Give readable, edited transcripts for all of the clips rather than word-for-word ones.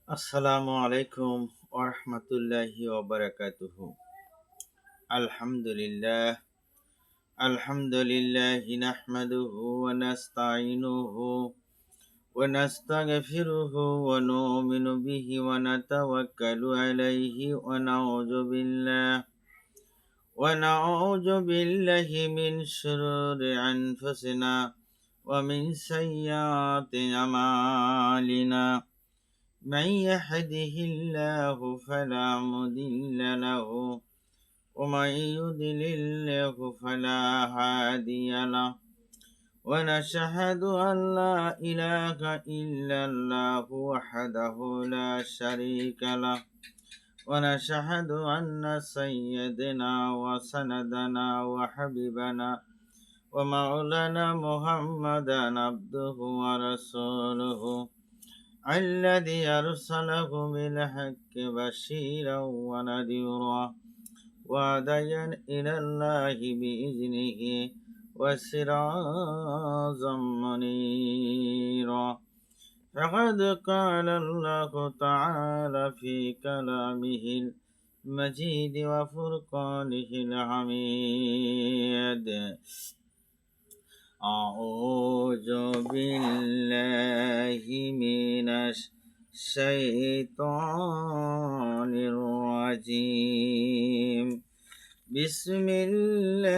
আসসালামু আলাইকুম ওরহমতুল্লাহি ওবরাকাতুহু। আলহামদুলিল্লাহ আলহামদুলিল্লাহি নাহমাদুহু ওয়া নাস্তাঈনুহু ওয়া নাস্তাগফিরুহু ওয়া নু'মিনু বিহি ওয়া নাতাওয়াক্কালু আলাইহি ওয়া নাউযু বিল্লাহি মিন শুরুরি আনফুসিনা ওয়া মিন সাইয়্যাতি আমালিনা। من يهده الله فلا مضل له ومن يضلل فلا هادي له ونشهد أن لا إله إلا الله وحده لا شريك له ونشهد أن سيدنا وسندنا وحبيبنا ومولانا محمدا عبده ورسوله الذي أرسله بالحق بشيرا ونذيرا وداعيا إلى الله بإذنه وسراجا منيرا. فقد قال الله تعالى في كلامه المجيد وفرقانه الحميد: أعوذ بالله من الشيطان الرجيم. بسم الله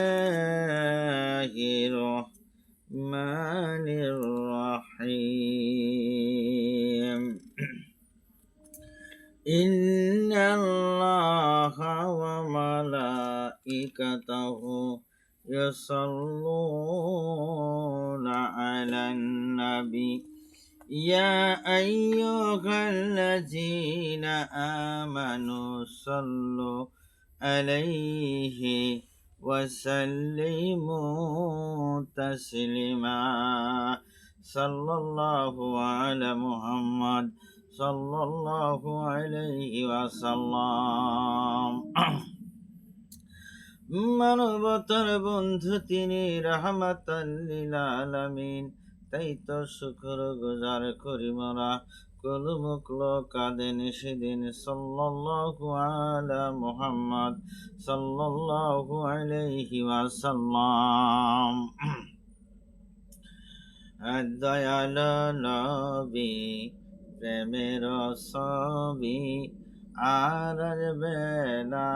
الرحمن الرحيم. إن الله وملائكته يصلون على النبي يا أيها الذين آمنوا صلوا عليه وسلموا تسليما. صلى الله على محمد صلى الله عليه وسلم. মানবতার বন্ধু তিনি রাহমাতাল লিল আলামিন, তাই তো শুকর গুজার করি মোরা। কলুমুকল কাঁদেন সেদিন সাল্লাল্লাহু আলা মুহাম্মদ সাল্লাল্লাহু আলাইহি ওয়াসাল্লাম। দয়াল নবী প্রেমের ছবি আর বেলা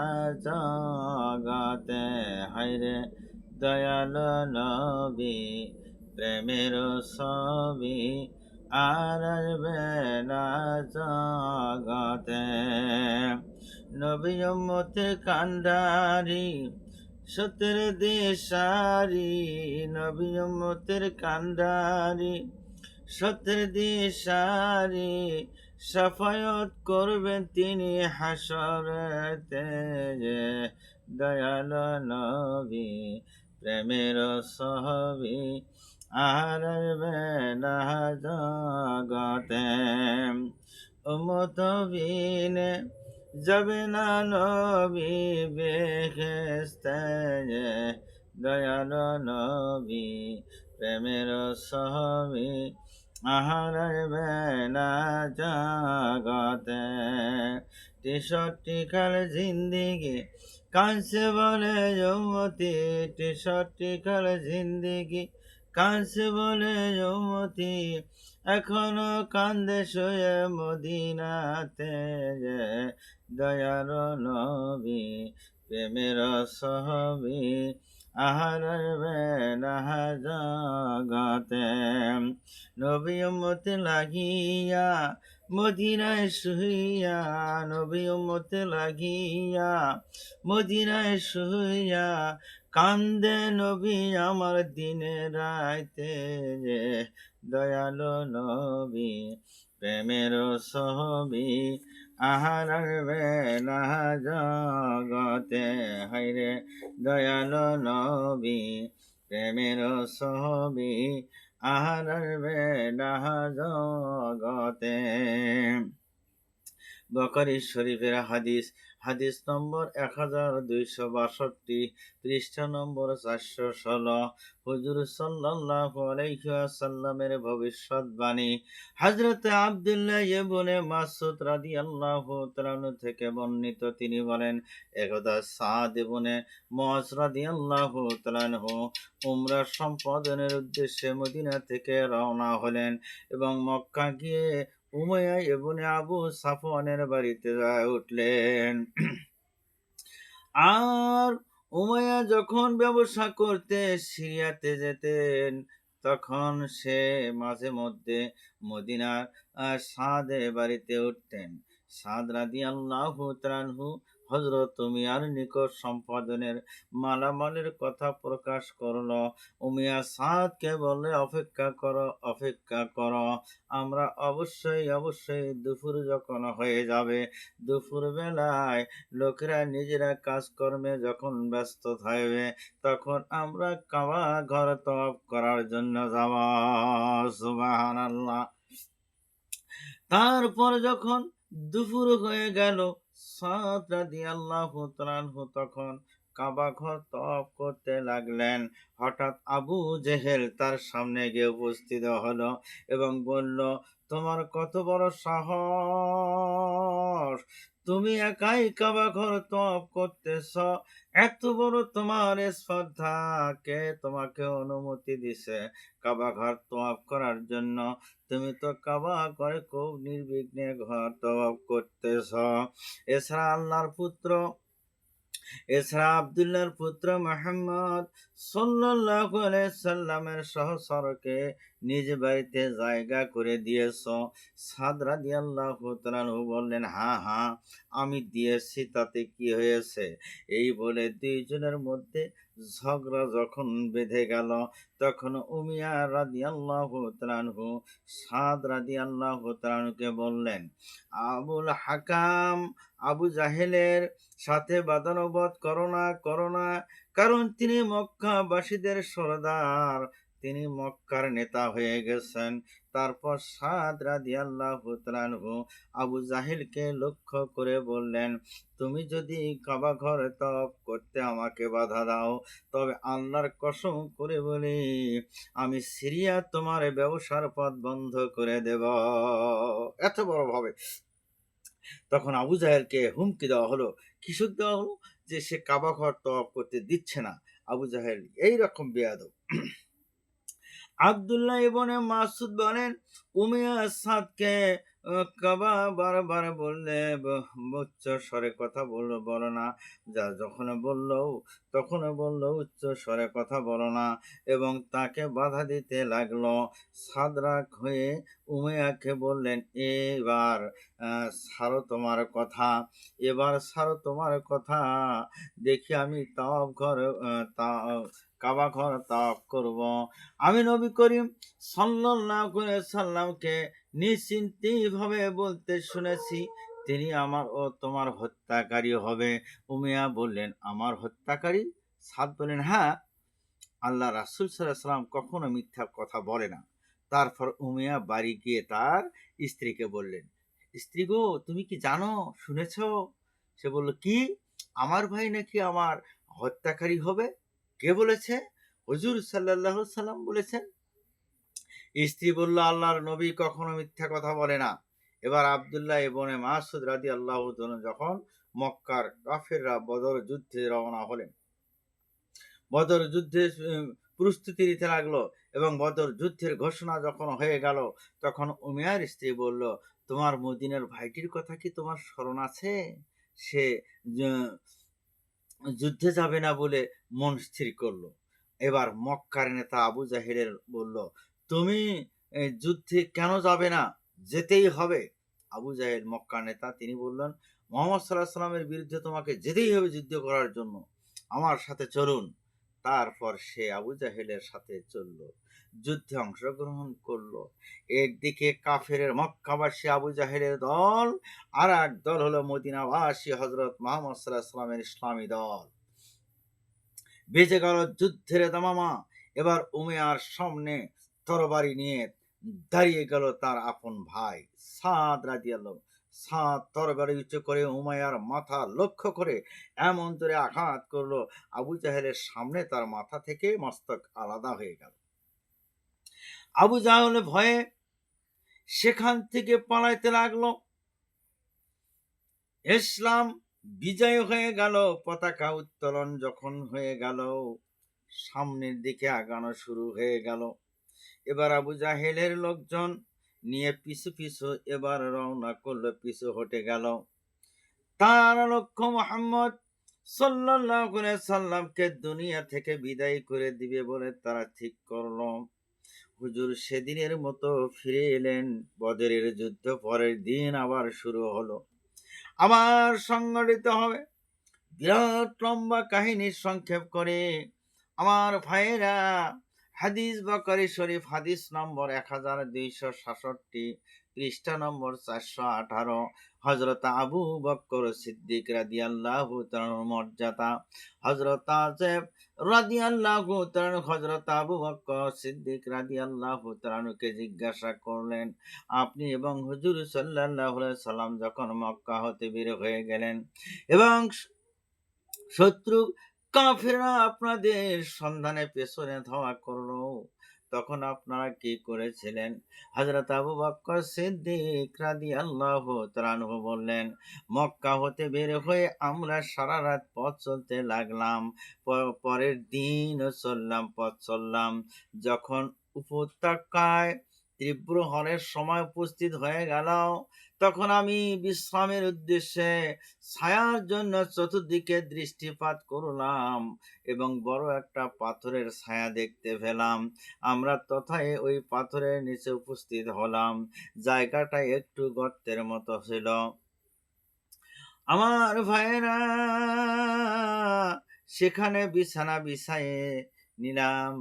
জগতে হায়রে। দয়াল নবী প্রেমের ছবি আর বেলা জগতে। নবী উম্মতের কান্ডারি সতের দেশারি, নবী উম্মতের কান্ডারি সতের দেশারি। সাফায়াত করবেন তিনি হাসরেতে। দয়াল নবী প্রেমের ছবি আর বেলা জগতে। উম্মত বিনে যাবে না নবী বেহেশতে। দয়াল নবী প্রেমের ছবি আর বেলা জগতে। 63 কাল জিন্দিগি কাঁদছে বলে উম্মতি, 63 কাল জিন্দিগি কাঁদছে বলে উম্মতি। এখনো কান্দে শুয়ে মদিনাতে। দয়াল নবী প্রেমের ছবি আর বেলা জগতে। নবী উম্মত লাগিয়া মদিনায় শুইয়া, নবী উম্মত লাগিয়া মদিনায় শুইয়া। কান্দে নবী আমার দিনে রাইতে। দয়াল নবী প্রেমের ছবি আহার বেলা জগতে হায়রে। দয়াল নবী প্রেমের ছবি আহার বেলা জগতে। বুখারী শরীফের হাদিস, হাদিস নম্বর 1262, পৃষ্ঠা নম্বর 416। হুজুর সাল্লাল্লাহু আলাইহি ওয়াসাল্লামের ভবিষ্যৎবাণী। হযরত আব্দুল্লাহ ইবনে মাসউদ রাদিয়াল্লাহু তাআলা আনহু থেকে বর্ণিত, তিনি বলেন, একদা সাদ ইবনে মুআয রাদিয়াল্লাহু তাআলা আনহু উমরা সম্পাদনের উদ্দেশ্যে মদিনা থেকে রওনা হলেন এবং মক্কা গিয়ে উমাইয়া ইবনে আবু সাফওয়ানের বাড়িতে উঠলেন। আর উমাইয়া যখন ব্যবসা করতে সিরিয়াতে যেতেন, তখন সে মাঝে মধ্যে মদিনার সাদের বাড়িতে উঠতেন। সাদ রাদিয়াল্লাহু তাআলা আনহু হযরত উমাইয়ার নিকট সম্পাদনের মালামালের কথা প্রকাশ করল। উমাইয়া সাদকে বললে, অপেক্ষা করো, অপেক্ষা করো, আমরা অবশ্যই দুপুর যখন হয়ে যাবে, দুপুর বেলায় লোকেরা নিজেরা কাজকর্মে যখন ব্যস্ত থাকবে, তখন আমরা কাবা ঘর তওয়াফ করার জন্য যাব। সুবহানাল্লাহ। তারপর যখন দুপুর হয়ে গেল, সাদ রাদিয়াল্লাহু তাআলা আনহু তখন কাবা ঘর তওয়াফ করতে লাগলেন। হঠাৎ আবু জেহেল তার সামনে গিয়ে উপস্থিত হলো এবং বলল, তোমার কত বড় সাহস, তুমি একাই কাবা ঘর তওয়াফ করতেছ, এত বড় তোমার স্পর্ধা, কে তোমাকে অনুমতি দিছে কাবা ঘর তওয়াফ করার জন্য? তুমি তো কাবা ঘরে খুব নির্বিঘ্নে ঘর তওয়াফ করতেছ। এছাড়া আল্লাহর পুত্র, এছাড়া আব্দুল্লাহর পুত্র মুহাম্মদ সাল্লাল্লাহু আলাইহি সাল্লামের সহচরকে নিজ বাড়িতে জায়গা করে দিয়েছ। সাদ রাদিয়াল্লাহু তাআলা আনহু বললেন, হ্যাঁ হ্যাঁ, আমি দিয়েছি, তাতে কি হয়েছে? এই বলে দুইজনের মধ্যে ঝগড়া যখন বেঁধে গেল, তখন উমিয়া রাদিয়াল্লাহু তাআলা আনহু সাদ রাদিয়াল্লাহু তাআলা আনহুকে বললেন, আবুল হাকাম, আবু জাহেলের সাথে বাদানুবাদ করো না, কারণ তিনি মক্কাবাসীদের সরদার, তিনি মক্কার নেতা হয়ে গেছেন। তারপর সাদ রাদিয়াল্লাহু তাআলা আনহু আবু জাহেলকে লক্ষ্য করে বললেন, তুমি যদি কাবা ঘরে তওয়াফ করতে আমাকে বাধা দাও, তবে আল্লাহর কসম করে বলি, আমি সিরিয়া তোমার ব্যবসার পথ বন্ধ করে দেব। এত বড় ভাবে তখন আবু জাহেলকে হুমকি দেওয়া হলো। কিসব দেওয়া হলো? যে সে কাবা ঘর তওয়াফ করতে দিচ্ছে না। আবু জাহেল এইরকম বেয়াদব। আব্দুল্লাহ ইবনে মাসুদ বলেন, উমাইয়া সাদকে কাবা বারবার বললে উচ্চ স্বরে কথা বলো না, যা তখন বলল উচ্চ স্বরে কথা বলো না, এবং তাকে বাধা দিতে লাগলো। সাদ রাগ হয়ে উমাইয়াকে বললেন, এবার ছাড়ো তোমার কথা, এবার ছাড়ো তোমার কথা, দেখি আমি তাওয়াফ ঘর কাবা ঘর তাওয়াফ করব। আমি নবী করিম সাল্লাল্লাহু আলাইহি সাল্লামকে নিশ্চিন্তভাবে বলতে শুনেছি, তিনি আমার ও তোমার হত্যাকারী হবে। উমাইয়া বললেন, আমার হত্যাকারী? সাদ বললেন, হ্যাঁ, আল্লাহ রাসূল সাল্লাল্লাহু আলাইহি সাল্লাম কখনো মিথ্যা কথা বলে না। তারপর উমাইয়া বাড়ি গিয়ে তার স্ত্রীকে বললেন, স্ত্রী গো, তুমি কি জানো, শুনেছ? সে বলল, কি? আমার ভাই নাকি আমার হত্যাকারী হবে? কে বলেছে? হুজুর সাল্লাল্লাহু আলাইহি সাল্লাম বলেছেন। স্ত্রী বলল, আল্লাহর নবী কখনো মিথ্যা কথা বলে না। এবার আব্দুল্লাহ ইবনে মাসউদ রাদিয়াল্লাহু তাআলা যখন মক্কার কাফেররা বদর যুদ্ধে রওনা হলেন, বদর যুদ্ধে প্রস্তুতি নিতে লাগলো এবং বদর যুদ্ধের ঘোষণা যখন হয়ে গেল, তখন উমাইয়ার স্ত্রী বলল, তোমার মদিনার ভাইটির কথা কি তোমার স্মরণ আছে? সে যুদ্ধে যাবে না বলে মন স্থির করলো। এবার মক্কার নেতা আবু জাহেলের বলল, তুমি যুদ্ধে কেন যাবে না? যেতেই হবে। আবু জাহেল মক্কার নেতা, তিনি বললেন, মুহাম্মদ সাল্লাল্লাহু আলাইহি সাল্লামের বিরুদ্ধে তোমাকে যেতেই হবে যুদ্ধ করার জন্য, আমার সাথে চলুন। তারপর সে আবু জাহেলের সাথে চলল, যুদ্ধে অংশগ্রহণ করলো। একদিকে কাফের মক্কাবাসী আবু জাহেলের দল, আর এক দল হলো মদিনাবাসী হযরত মুহাম্মদ সাল্লাল্লাহু আলাইহি সাল্লামের ইসলামী দল। বেজে গেল যুদ্ধের দামামা। এবার উমাইয়ার সামনে তরবারি নিয়ে দাঁড়িয়ে গেল তার আপন ভাই সাদ রাদিয়াল্লাহু। সাদ তরবারি উঁচু করে উমাইয়ার মাথা লক্ষ্য করে এমন জোরে আঘাত করলো, আবু জাহেলের সামনে তার মাথা থেকে মস্তক আলাদা হয়ে গেল। আবু জাহেল ভয়ে সেখান থেকে পালাইতে লাগলো। ইসলাম বিজয় হয়ে গেল, পতাকা উত্তোলন যখন হয়ে গেল, সামনের দিকে আগানো শুরু হয়ে গেল। এবার আবু জাহেলের লোকজন নিয়ে পিছু পিছু এবার রওনা করলো, পিছু হটে গেল। তার লক্ষ্য মোহাম্মদ সাল্লাল্লাহু আলাইহি সাল্লামকে দুনিয়া থেকে বিদায় করে দিবে বলে তারা ঠিক করলো। হুজুর সেদিনের মতো ফিরে এলেন। বদরের যুদ্ধ পরের দিন আবার শুরু হলো, আবার সংগঠিত হবে। বিরাট লম্বা কাহিনী সংক্ষেপ করে আমার ভাইয়েরা, হাদিস বকরি শরীফ হাদিস নম্বর 1266, পৃষ্ঠা নম্বর 418, হযরত আবু বকর সিদ্দিক রাদিয়াল্লাহু তাআলার মর্যাদা। হযরত আজেব রাদিয়াল্লাহু তাআলা হযরত আবু বকর সিদ্দিক রাদিয়াল্লাহু তাআলাকে জিজ্ঞাসা করলেন, আপনি এবং হুজুর সাল্লাল্লাহু আলাইহি সাল্লাম যখন মক্কা হতে বের হয়ে গেলেন এবং শত্রু কাফেররা আপনাদের সন্ধানে পেছনে ধাওয়া করলো, তখন আপনারা কি করেছিলেন? হযরত আবু বকর সিদ্দিক রাদিয়াল্লাহু তাআলা আনহু বললেন, মক্কা হতে বের হয়ে আমরা সারা রাত পথ চলতে লাগলাম। পরের দিন পথ চললাম। যখন উপত্যকায় তীব্র হরের সময় উপস্থিত হয়ে গেল, তখন আমি বিশ্রামের উদ্দেশ্যে ছায়ার জন্য চতুর্দিকে দৃষ্টিপাত করলাম এবং বড় একটা পাথরের ছায়া দেখতে পেলাম। আমরা তথায় ওই পাথরের নিচে উপস্থিত হলাম। জায়গাটা একটু গর্তের মতো ছিল। আমার ভাইয়েরা, সেখানে বিছানা বিছায়ে নিলাম।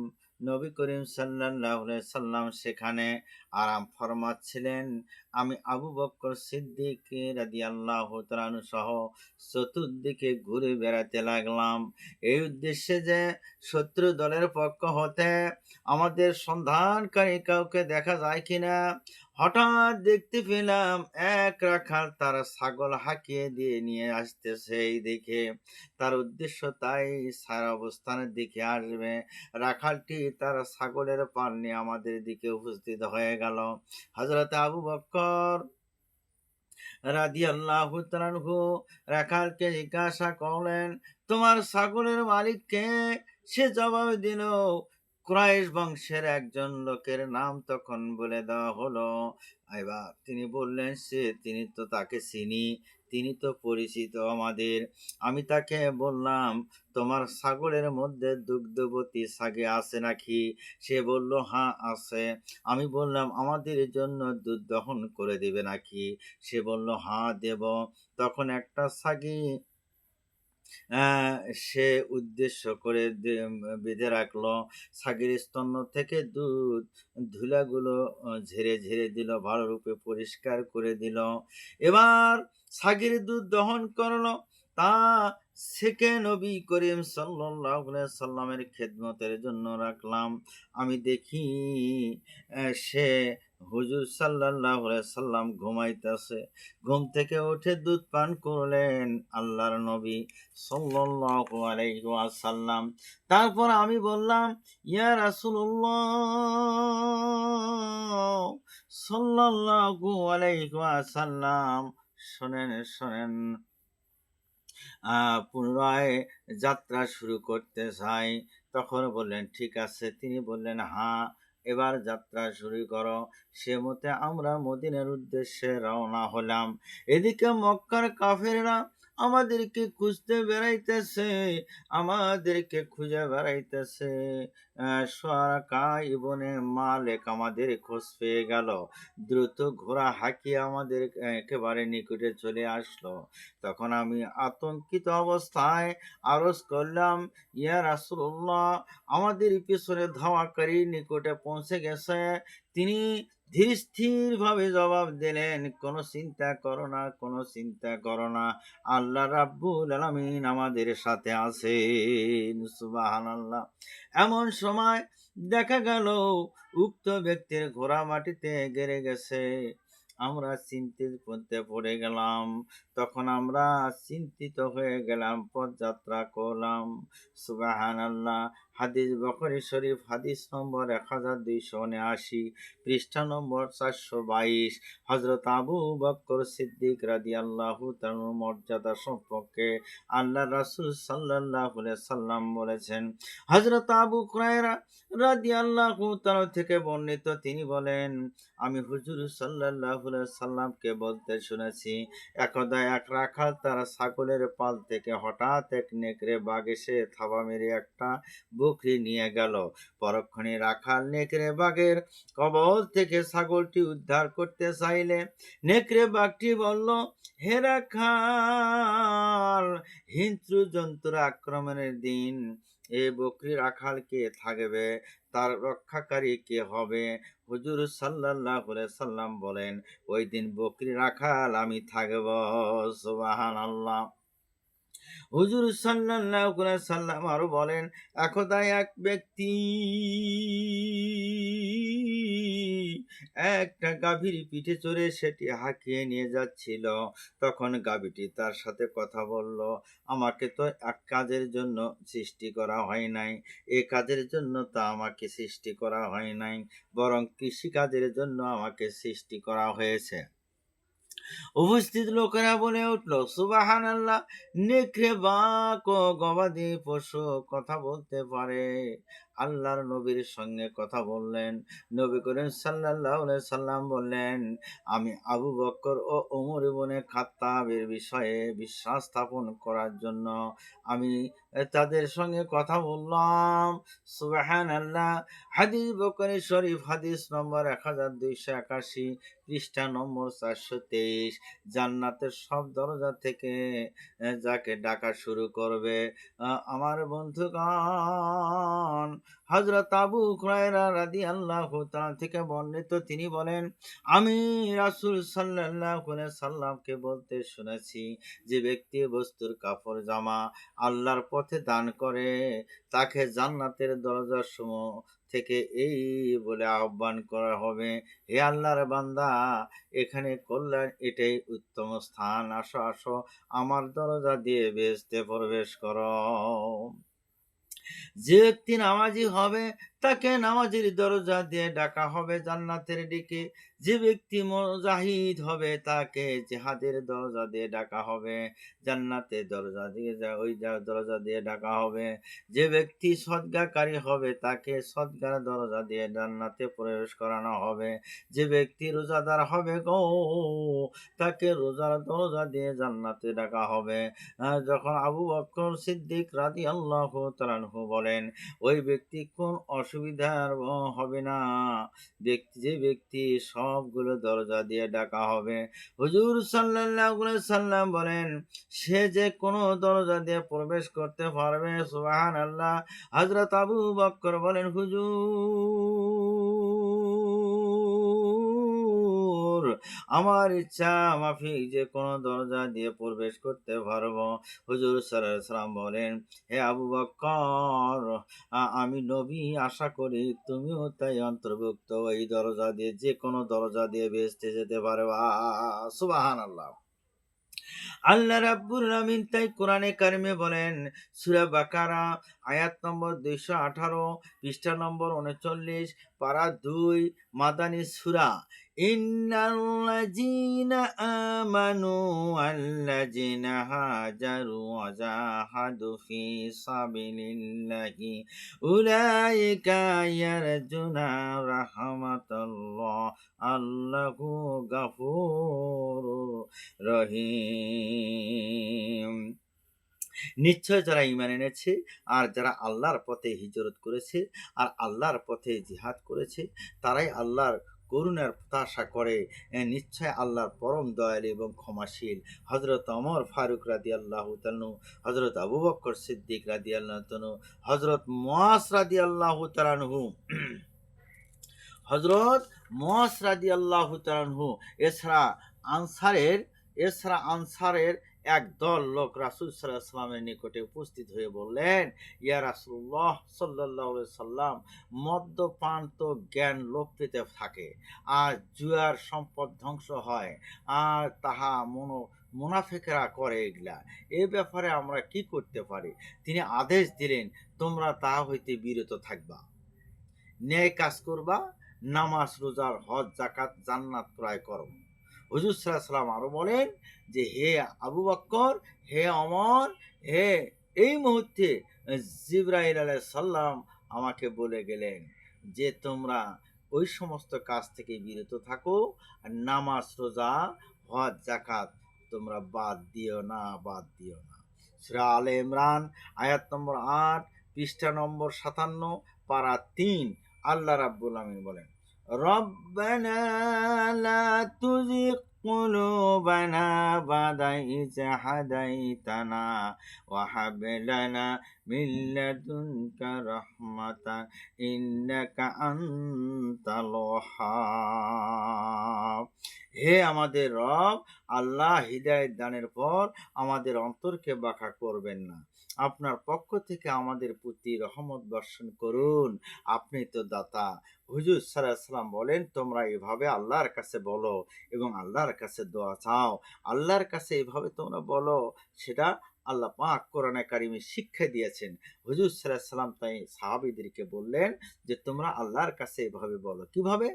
নবী করিম সাল্লাল্লাহু আলাইহি সাল্লাম সেখানে আরাম ফরমাচ্ছিলেন। আমি আবু বকর সিদ্দিক রাদিয়াল্লাহু তাআলা আনহু সহ চতুর্দিকে ঘুরে বেড়াতে লাগলাম, এই উদ্দেশ্যে যে শত্রু দলের পক্ষ হতে আমাদের সন্ধানকারী কাউকে দেখা যায় কিনা। হঠাৎ দেখতে পেলাম এক রাখাল তার ছাগল হাঁকিয়ে দিয়ে নিয়ে আসতেছে। এই দেখে তার উদ্দেশ্য তাই ছায়া অবস্থানের দিকে আসবে। রাখালটি তার ছাগলের পাল নিয়ে আমাদের দিকে উপস্থিত হয়ে গেল। হযরত আবু বকর রাদিয়াল্লাহু তাআলা আনহু রাখালকে জিজ্ঞাসা করলেন, তোমার ছাগলের মালিক কে? সে জবাব দিল, কুরাইশ বংশের একজন লোকের নাম তখন বলে দেওয়া হলো। এবার তিনি বললেন, তিনি তো তাকে চিনি, তিনি তো পরিচিত আমাদের। আমি তাকে বললাম, তোমার ছাগলের মধ্যে দুগ্ধবতী ছাগি আছে নাকি? সে বলল, হ্যাঁ আছে। আমি বললাম, আমাদের জন্য দুধ দহন করে দেবে নাকি? সে বলল, হ্যাঁ দেব। তখন একটা ছাগি আহ, সে উদ্দেশ্য করে বেঁধে রাখলো। ছাগির স্তন্য থেকে দুধ ধুলাগুলো ঝেড়ে ঝেড়ে দিল, ভালোরূপে পরিষ্কার করে দিল। এবার ছাগির দুধ দহন করলো, তা সেকে নবী করিম সাল্লাল্লাহু আলাইহি সাল্লামের খেদমতের জন্য রাখলাম। আমি দেখি সে হুজুর সাল্লাল্লাহু আলাইহি সাল্লাম ঘুমাইতেছে। ঘুম থেকে উঠে দুধ পান করলেন আল্লাহর নবী সাল্লাল্লাহু আলাইহি ওয়াসাল্লাম। তারপর আমি বললাম, ইয়া রাসূলুল্লাহ সাল্লাল্লাহু আলাইহি ওয়াসাল্লাম, শোনেন শোনেন, পুনরায় যাত্রা শুরু করতে চাই। তখন বললেন, ঠিক আছে। তিনি বললেন, হ্যাঁ, এবার যাত্রা শুরু করো। সে মতে আমরা মদিনার উদ্দেশ্যে রওনা হলাম। এদিকে মক্কার কাফেররা আমাদেরকে খুঁজতে বেড়াইতেছে, আমাদেরকে খুঁজে বেড়াইতেছে। সুরাকা ইবনে মালিক আমাদের খোঁজ পেয়ে গেল, দ্রুত ঘোড়া হাঁকিয়ে আমাদের একেবারে নিকটে চলে আসলো। তখন আমি আতঙ্কিত অবস্থায় আরজ করলাম, ইয়া রাসূলুল্লাহ, আমাদের পিছনে ধাওয়াকারী নিকটে পৌঁছে গেছে। তিনি ধীর স্থির ভাবে জবাব দিলেন, কোনো চিন্তা করো না, কোনো চিন্তা করো না, আল্লাহ রাব্বুল আলামিন আমাদের সাথে আছেন। সুবহানাল্লাহ। এমন সময় দেখা গেল উক্ত ব্যক্তির ঘোড়া মাটিতে গেড়ে গেছে। আমরা চিন্তিত মধ্যে পড়ে গেলাম। তখন আমরা চিন্তিত হয়ে গেলাম, পদযাত্রা করলাম। সুবহানাল্লাহ। হাদিস বুখারী শরীফ, হাদিস নম্বর 1279, পৃষ্ঠা নম্বর 422। হযরত আবু বকর সিদ্দিক রাদিয়াল্লাহু তাআলার মর্যাদা সম্পর্কে আল্লাহর রাসূল সাল্লাল্লাহু আলাইহি সাল্লাম বলেছেন, হযরত আবু হুরায়রা রাদিয়াল্লাহু তাআলা থেকে বর্ণিত, তিনি বলেন, আমি হুজুর সাল্লাল্লাহু আলাইহি সাল্লামকে বলতে শুনেছি, একদা এক রাখাল তার ছাগলের পাল থেকে হঠাৎ এক নেকড়ে বাঘ এসে থাবা মেরে একটা বকরি নিয়ে গেল। পরক্ষণে রাখাল নেকড়ে বাঘের কবল থেকে ছাগলটি উদ্ধার করতে চাইলে নেকড়ে বাঘটি বলল, হে রাখাল, হিংস্র জন্তুর আক্রমণের দিন এ বকরি রাখাল কে থাকবে, তার রক্ষাকারী কে হবে? হুজুর সাল্লাল্লাহু আলাইহি সাল্লাম বলেন, ওই দিন বকরি রাখাল আমি থাকব। সুবহানাল্লাহ। হুজুর সাল্লাল্লাহু আলাইহি সাল্লাম আরো বলেন, একদা এক ব্যক্তি একটা গাভীর পিঠে চড়ে সেটি হাঁকিয়ে নিয়ে যাচ্ছিল। তখন গাভীটি তার সাথে কথা বলল, আমাকে তো এক কাজের জন্য সৃষ্টি করা হয় নাই, এ কাজের জন্য তা আমাকে সৃষ্টি করা হয় নাই, বরং কৃষি কাজের জন্য আমাকে সৃষ্টি করা হয়েছে। উপস্থিত লোকেরা বলে উঠল, সুবহানাল্লাহ, নেকড়ে বাঘ ও গবাদি পশু কথা বলতে পারে। আল্লাহর নবীর সঙ্গে কথা বললেন। নবী করিম সাল্লাল্লাহু আলাইহি সাল্লাম বললেন, আমি আবু বকর ও ওমর ইবনে খাত্তাবের বিষয়ে বিশ্বাস স্থাপন করার জন্য আমি তাদের সঙ্গে কথা বললাম। সুবহানাল্লাহ। হাদিস বুখারী শরীফ, হাদিস নম্বর 1281, পৃষ্ঠা নম্বর 423। জান্নাতের সব দরজা থেকে যাকে ডাকা শুরু করবে, আমার বন্ধুগণ, হযরত আবু হুরায়রা রাদিয়াল্লাহু তাআলা থেকে বর্ণিত, তিনি বলেন, আমি রাসূল সাল্লাল্লাহু আলাইহি সাল্লামকে বলতে শুনেছি, যে ব্যক্তি বস্তুর কাপড় জামা আল্লাহর পথে দান করে তাকে জান্নাতের দরজার সমূহ থেকে এই বলে আহ্বান করা হবে, হে আল্লাহর বান্দা, এখানে কল্যাণ, এটাই উত্তম স্থান, আসো আসো, আমার দরজা দিয়ে বেহেশতে প্রবেশ করো। যে ব্যক্তি নামাজি হবে তাকে নামাজের দরজা দিয়ে ডাকা হবে জান্নাতের দিকে। যে ব্যক্তি মুজাহিদ হবে তাকে জিহাদের দরজা দিয়ে ডাকা হবে জান্নাতের দরজা দিয়ে, ওই দরজা দিয়ে ডাকা হবে। যে ব্যক্তি সদগাকারী হবে তাকে সদগার দরজা দিয়ে জান্নাতে প্রবেশ করানো হবে। যে ব্যক্তি রোজাদার হবে গো, তাকে রোজার দরজা দিয়ে জান্নাতে ডাকা হবে। যখন আবু বকর সিদ্দিক রাদিয়াল্লাহু তাআলা আনহু বলেন, ওই ব্যক্তি কোন অসুবিধার হবে না, যে ব্যক্তি সবগুলো দরজা দিয়ে ডাকা হবে। হুজুর সাল্লাল্লাহু আলাইহি সাল্লাম বলেন, সে যে কোনো দরজা দিয়ে প্রবেশ করতে পারবে। সুবহানাল্লাহ। হযরত আবু বকর বলেন, হুজুর, আমার ইচ্ছা মাফিক যে কোনো দরজা দিয়ে প্রবেশ করতে পারবো। হুজুর সাল্লাল্লাহু আলাইহি সাল্লাম বলেন, হে আবু বকর, আমি নবী, আশা করি তুমিও তাই অন্তর্ভুক্ত, এই দরজা দিয়ে যে কোনো দরজা দিয়ে বেহেশতে যেতে পারবা। সুবহানাল্লাহ। আল্লাহ রাব্বুল আলামিন তাই কোরআনে কারিমে বলেন, সূরা বাকারা, আয়াত নম্বর 218, পৃষ্ঠা নম্বর 39, পারা 2, মাদানী সূরা, ইন্নাল্লাযীনা আমানু ওয়াল্লাযীনা হাজারু ওয়া জাহাদু ফী সাবিলিল্লাহি উলাইকা ইয়ারজুনা রাহমাতাল্লাহ, আল্লাহু গাফুরুর রহিম। নিশ্চয় যারা ঈমান এনেছে আর যারা আল্লাহর পথে হিজরত করেছে আর আল্লাহর পথে জিহাদ করেছে, তারাই আল্লাহর করুণার প্রত্যাশা করে। নিশ্চয় আল্লাহর পরম দয়ালু এবং ক্ষমাশীল। হযরত ওমর ফারুক রাদিয়াল্লাহু তাআলা, হযরত আবু বকর সিদ্দিক রাদিয়াল্লাহু তাআলা, হযরত মুআজ রাদিয়াল্লাহু তাআলা, হযরত মুআজ রাদিয়াল্লাহু তাআলা, এছাড়া আনসারের একদল লোক রাসূল সাল্লাল্লাহু আলাইহি সাল্লামের নিকটে উপস্থিত হয়ে বললেন, ইয়া রাসূলুল্লাহ সাল্লাল্লাহু আলাইহি সাল্লাম, মদ্যপান তো জ্ঞান লোপ পেতে থাকে, আর জুয়ার সম্পদ ধ্বংস হয়, আর তাহা মুনাফিকরা করে এগুলা। এ ব্যাপারে আমরা কি করতে পারি? তিনি আদেশ দিলেন, তোমরা তাহা হইতে বিরত থাকবা, ন্যায় কাজ করবা, নামাজ, রোজার, হজ, যাকাত, জান্নাত ক্রয় করো। হুজুর সাল্লাল্লাহু আলাইহি সাল্লাম আরো বলেন যে, হে আবু বকর, হে ওমর, হে এই মুহূর্তে জিবরাইল আলাইহিস সালাম আমাকে বলে গেলেন যে তোমরা ওই সমস্ত কাজ থেকে বিরত থাকো, আর নামাজ, রোজা, হজ, যাকাত তোমরা বাদ দিও না, বাদ দিও না। সূরা আলে ইমরান আয়াত নম্বর ৮, পৃষ্ঠা নম্বর ৫৭, পারা ৩। আল্লাহ রাব্বুল আমিন বলেন, রব্বানা লা তুযিগ قلوبنا بعد إذ هديتنا وهب لنا من لدنك رحمة إنك أنت الوهاب। হে আমাদের রব আল্লাহ, হিদায়াত দানের পর আমাদের অন্তরকে বাঁকা করবেন না, আপনার পক্ষ থেকে আমাদের প্রতি রহমত বর্ষণ করুন, আপনি তো দাতা। হুজুর সাল্লাল্লাহু আলাইহি সাল্লাম বলেন, তোমরা এভাবে আল্লাহর কাছে বলো এবং আল্লাহর কাছে দোয়া চাও। আল্লাহর কাছে এভাবে তোমরা বলো, সেটা আল্লাহ পাক কোরআনে কারিমে শিক্ষা দিয়েছেন। হুজুর সাল্লাল্লাহু আলাইহি সাল্লাম তাই সাহাবীদেরকে বললেন যে তোমরা আল্লাহর কাছে এভাবে বলো। কিভাবে?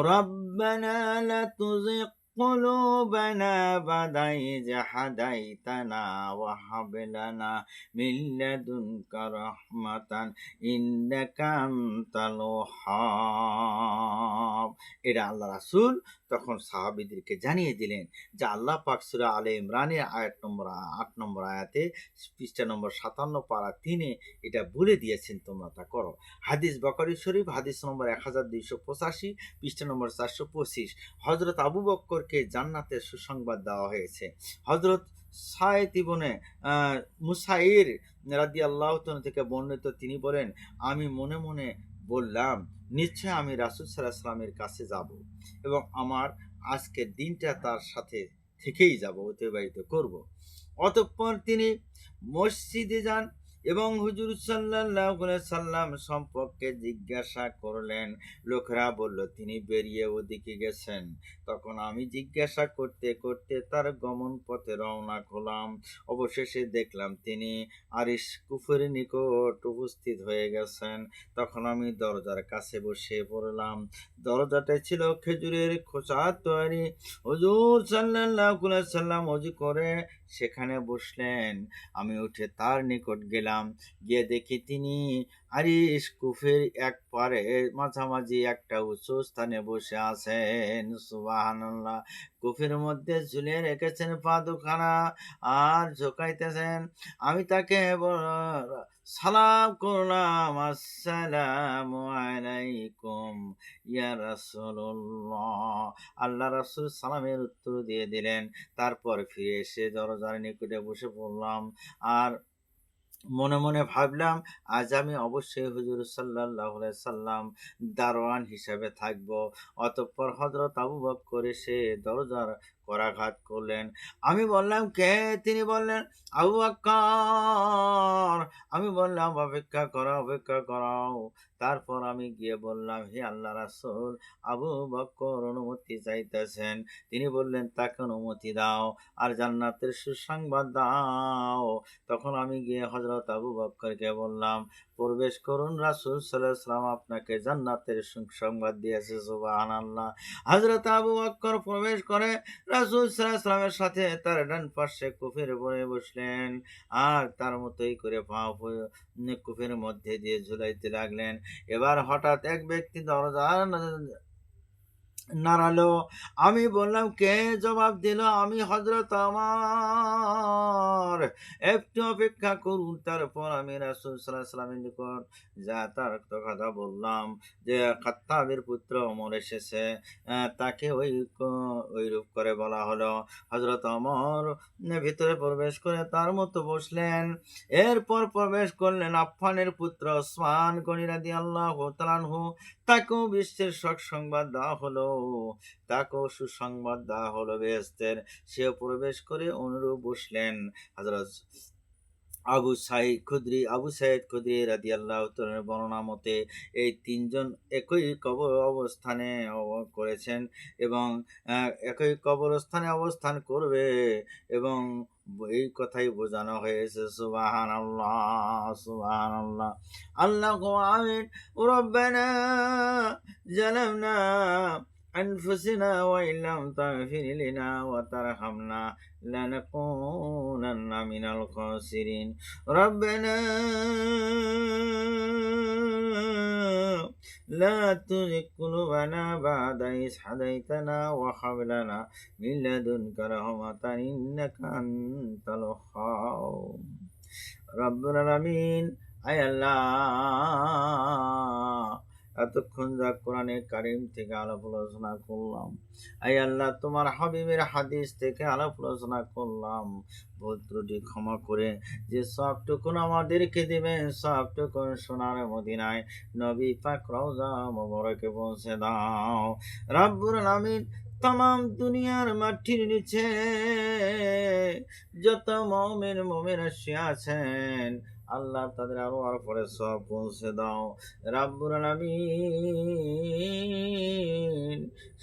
রব্বানা লা তুযিগ قلوبنا بعد إذ هديتنا وهب لنا من لدنك رحمة إنك أنت الوهاب। এটা আল্লাহ রাসূল তখন সাহাবীদেরকে জানিয়ে দিলেন যে আল্লাহ পাক সূরা আলে ইমরানের আয়াত নম্বর ৮ নম্বর আয়াতে, পৃষ্ঠা নম্বর ৫৭, পারা ৩-এ এটা বলে দিয়েছেন, তোমরা তা করো। হাদিস বুখারী শরীফ হাদিস নম্বর ১২৮৫, পৃষ্ঠা নম্বর ৪২৫। হযরত আবু বকরকে জান্নাতের সুসংবাদ দেওয়া হয়েছে। হযরত সাঈদ ইবনে মুসাইর রাদিয়াল্লাহু তাআলা থেকে বর্ণিত, তিনি বলেন, আমি মনে মনে বললাম, নিশ্চয় আমি রাসূল সাল্লাল্লাহু আলাইহি ওয়াসাল্লামের কাছে যাব এবং আমার আজকের দিনটা তার সাথে থেকেই যাব, অতিবাহিত করব। অতঃপর তিনি মসজিদে যান এবং হুজুর সাল্লাল্লাহু আলাইহি সাল্লাম সম্পর্কে জিজ্ঞাসা করলেন। লোকেরা বলল, তিনি বেরিয়ে ওদিকে গেছেন। তখন আমি জিজ্ঞাসা করতে করতে তার গমন পথে রওনা হলাম। অবশেষে দেখলাম তিনি আরিশ কুফের নিকট উপস্থিত হয়ে গেছেন। তখন আমি দরজার কাছে বসে পড়লাম। দরজাটা ছিল খেজুরের খোসার তৈরি। হুজুর সাল্লাল্লাহু আলাইহি সাল্লাম ওযু করে সেখানে বসলেন। আমি উঠে তার নিকট গেলাম, গিয়ে দেখি তিনি আরিশ কুফের এক পারে মাঝামাঝি একটা উঁচু স্থানে বসে আছেন। সুবহানাল্লাহ। কুফের মধ্যে ঝুলিয়ে রেখেছেন পা দুখানা আর ঝোঁকাইতেছেন। আমি তাকে সালাম করলাম, আসসালামু আলাইকুম ইয়া রাসূলুল্লাহ। আল্লাহ রাসূল সালামের উত্তর দিয়ে দিলেন। তারপর ফিরে এসে দরজার নিকটে বসে পড়লাম আর মনে মনে ভাবলাম, আজ আমি অবশ্যই হুজুর সাল্লাল্লাহু আলাইহি সাল্লাম দারোয়ান হিসেবে থাকব। অতঃপর হযরত আবু বকর এসে দরজার করাঘাত করলেন। আমি বললাম, কে? তিনি বললেন, আবু বকর। আমি বললাম, অপেক্ষা করো, অপেক্ষা করাও। তারপর আমি গিয়ে বললাম, হে আল্লাহ রাসূল, আবু বকর অনুমতি চাইতেছেন। তিনি বললেন, তাকে অনুমতি দাও আর জান্নাতের সুসংবাদ দাও। তখন আমি গিয়ে হযরত আবু বকরকে বললাম, প্রবেশ করুন, রাসূল সাল্লাল্লাহু আলাইহি ওয়াসাল্লাম আপনাকে জান্নাতের সুসংবাদ দিয়েছে। সুবহানাল্লাহ। হযরত আবু বকর প্রবেশ করে রাসূল সাল্লাল্লাহু আলাইহি ওয়াসাল্লামের সাথে তার ডান পাশে কুফের উপরে বসলেন আর তার মতোই করে পা কুফের মধ্যে দিয়ে ঝুলাইতে লাগলেন। এবার হঠাৎ এক ব্যক্তি দরজা নাড়ালো। আমি বললাম, কে? জবাব দিল, আমি হযরত ওমর। একটু অপেক্ষা করুন। তারপর আমি রাসূল সাল্লাল্লাহু আলাইহি ওয়াসাল্লামের নিকট তার কথা বললাম যে খাত্তাবের পুত্র ওমর এসেছে। তাকে ওইরূপ করে বলা হলো। হযরত ওমর ভিতরে প্রবেশ করে তার মতো বসলেন। এরপর প্রবেশ করলেন আফফানের পুত্র ওসমান গনি রাদিয়াল্লাহু তাআলা আনহু। তাকেও বিশ্বের সংবাদ দেওয়া হলো। তাকেও সুসংবাদ দেওয়া হলো বেহেশতের, সেও প্রবেশ করে অনুরূপ বসলেন। হযরত আবু সাঈদ খুদরি রাদিয়াল্লাহু তাআলার বর্ণনা মতে এই তিনজন একই কবর অবস্থানে করেছেন এবং একই কবরস্থানে অবস্থান করবে এবং এই কথাই বোঝানো হয়েছে। সুবহানাল্লাহ, সুবহানাল্লাহ। আল্লাহু আমিন। রব্বানা জালামনা أنفسنا وإن لم تغفر لنا وترحمنا لنكونن من الخاسرين ربنا لا تزغ قلوبنا بعد إذ هديتنا وهب لنا من لدنك رحمة إنك أنت الوهاب رب العالمين আয় আল্লাহ, এতক্ষণ যা কোরআনে কারিম থেকে আলাপ আলোচনা করলাম, আয় আল্লাহ তোমার হাবিবের হাদিস থেকে আলাপ আলোচনা করলাম, ভুল ত্রুটি ক্ষমা করে যে সবটুকুন আমাদেরকে দিবেন সবটুকুন সোনার মদিনায় নবী পাক রওজা মোবারকে পৌঁছে দাও রব্বুল আলামিন। তাম দুনিয়ার মাটির নিচে যত মুমিন মুমিনা আছেন আল্লাহ তাদের আরো আর পরে সব পৌঁছে দাও রাব্বুল আলামিন।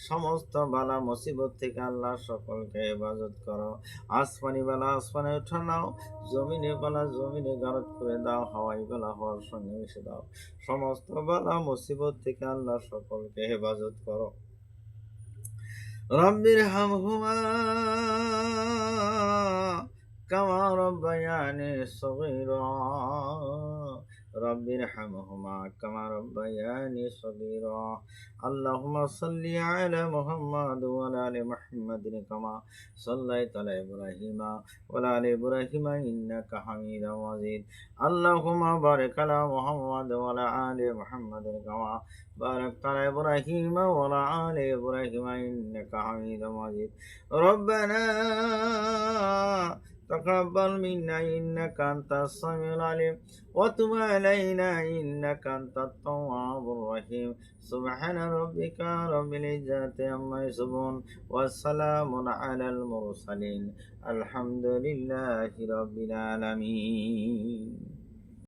সমস্ত বালা মুসিবত থেকে আল্লাহ সকলকে হেফাজত করো। আসমানি বালা আসমানে উঠে নাও, জমিনে বালা জমিনে গারদ করে দাও, হাওয়াই বালা হওয়ার সঙ্গে মিশে দাও। সমস্ত বালা মুসিবত থেকে আল্লাহ সকলকে হেফাজত করো। রব্বির হামহুমা কামা রব্বায়ানি সগীরা রব্বির হামহুমা কামা রব্বায়ানি সগীরা। আল্লাহুম্মা সাল্লি আলা মুহাম্মাদ ওয়া আলা আলি মুহাম্মাদিন কামা সাল্লাইতা আলা ইব্রাহিমা ওয়া আলা আলি ইব্রাহিমা ইন্নাকা হামিদুম মাজিদ। আল্লাহুম্মা বারিক আলা মুহাম্মাদ ওয়া আলা আলি মুহাম্মাদিন কামা باركت على إبراهيم وعلى آل إبراهيم إنك حميد مجيد ربنا تقبل منا إنك أنت السميع العليم وتب علينا إنك أنت التواب الرحيم سبحان ربك رب العزة عما يصفون والسلام على المرسلين الحمد لله رب العالمين.